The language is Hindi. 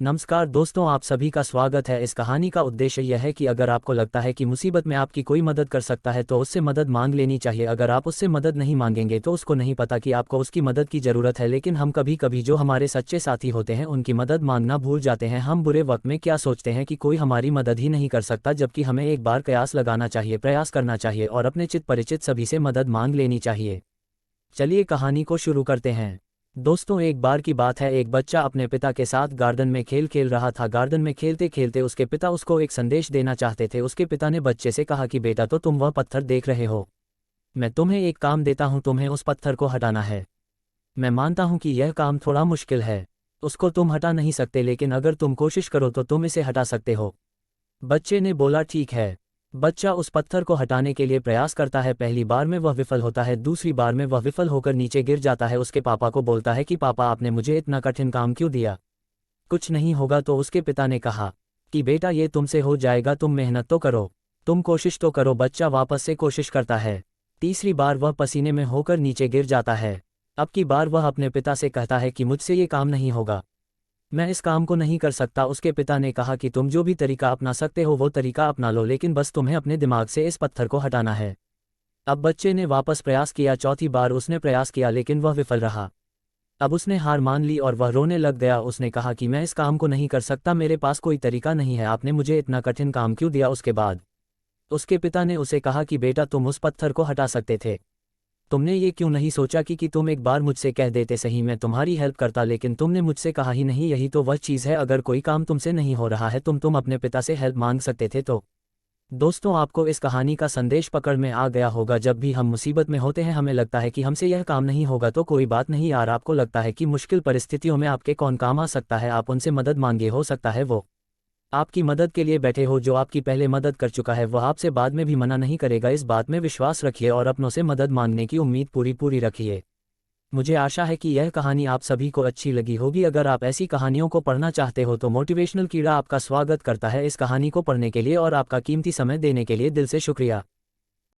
नमस्कार दोस्तों, आप सभी का स्वागत है। इस कहानी का उद्देश्य यह है कि अगर आपको लगता है कि मुसीबत में आपकी कोई मदद कर सकता है तो उससे मदद मांग लेनी चाहिए। अगर आप उससे मदद नहीं मांगेंगे तो उसको नहीं पता कि आपको उसकी मदद की ज़रूरत है। लेकिन हम कभी कभी जो हमारे सच्चे साथी होते हैं उनकी मदद मांगना भूल जाते हैं। हम बुरे वक्त में क्या सोचते हैं कि कोई हमारी मदद ही नहीं कर सकता, जबकि हमें एक बार प्रयास लगाना चाहिए, प्रयास करना चाहिए और अपने चित परिचित सभी से मदद मांग लेनी चाहिए। चलिए कहानी को शुरू करते हैं। दोस्तों, एक बार की बात है, एक बच्चा अपने पिता के साथ गार्डन में खेल रहा था। गार्डन में खेलते खेलते उसके पिता उसको एक संदेश देना चाहते थे। उसके पिता ने बच्चे से कहा कि बेटा, तो तुम वह पत्थर देख रहे हो, मैं तुम्हें एक काम देता हूँ, तुम्हें उस पत्थर को हटाना है। मैं मानता हूँ कि यह काम थोड़ा मुश्किल है, उसको तुम हटा नहीं सकते, लेकिन अगर तुम कोशिश करो तो तुम इसे हटा सकते हो। बच्चे ने बोला ठीक है। बच्चा उस पत्थर को हटाने के लिए प्रयास करता है। पहली बार में वह विफल होता है, दूसरी बार में वह विफल होकर नीचे गिर जाता है। उसके पापा को बोलता है कि पापा, आपने मुझे इतना कठिन काम क्यों दिया, कुछ नहीं होगा। तो उसके पिता ने कहा कि बेटा, ये तुमसे हो जाएगा, तुम मेहनत तो करो, तुम कोशिश तो करो। बच्चा वापस से कोशिश करता है। तीसरी बार वह पसीने में होकर नीचे गिर जाता है। अब की बार वह अपने पिता से कहता है कि मुझसे ये काम नहीं होगा, मैं इस काम को नहीं कर सकता। उसके पिता ने कहा कि तुम जो भी तरीका अपना सकते हो वो तरीका अपना लो, लेकिन बस तुम्हें अपने दिमाग से इस पत्थर को हटाना है। अब बच्चे ने वापस प्रयास किया। चौथी बार उसने प्रयास किया, लेकिन वह विफल रहा। अब उसने हार मान ली और वह रोने लग गया। उसने कहा कि मैं इस काम को नहीं कर सकता, मेरे पास कोई तरीका नहीं है, आपने मुझे इतना कठिन काम क्यों दिया। उसके बाद उसके पिता ने उसे कहा कि बेटा, तुम उस पत्थर को हटा सकते थे, तुमने ये क्यों नहीं सोचा कि तुम एक बार मुझसे कह देते, सही मैं तुम्हारी हेल्प करता, लेकिन तुमने मुझसे कहा ही नहीं। यही तो वह चीज़ है, अगर कोई काम तुमसे नहीं हो रहा है तुम अपने पिता से हेल्प मांग सकते थे। तो दोस्तों, आपको इस कहानी का संदेश पकड़ में आ गया होगा। जब भी हम मुसीबत में होते हैं, हमें लगता है कि हमसे यह काम नहीं होगा, तो कोई बात नहीं यार। आपको लगता है कि मुश्किल परिस्थितियों में आपके कौन काम आ सकता है, आप उनसे मदद मांगे, हो सकता है वो आपकी मदद के लिए बैठे हो। जो आपकी पहले मदद कर चुका है वह आपसे बाद में भी मना नहीं करेगा। इस बात में विश्वास रखिए और अपनों से मदद मांगने की उम्मीद पूरी रखिए। मुझे आशा है कि यह कहानी आप सभी को अच्छी लगी होगी। अगर आप ऐसी कहानियों को पढ़ना चाहते हो तो मोटिवेशनल कीड़ा आपका स्वागत करता है इस कहानी को पढ़ने के लिए, और आपका कीमती समय देने के लिए दिल से शुक्रिया।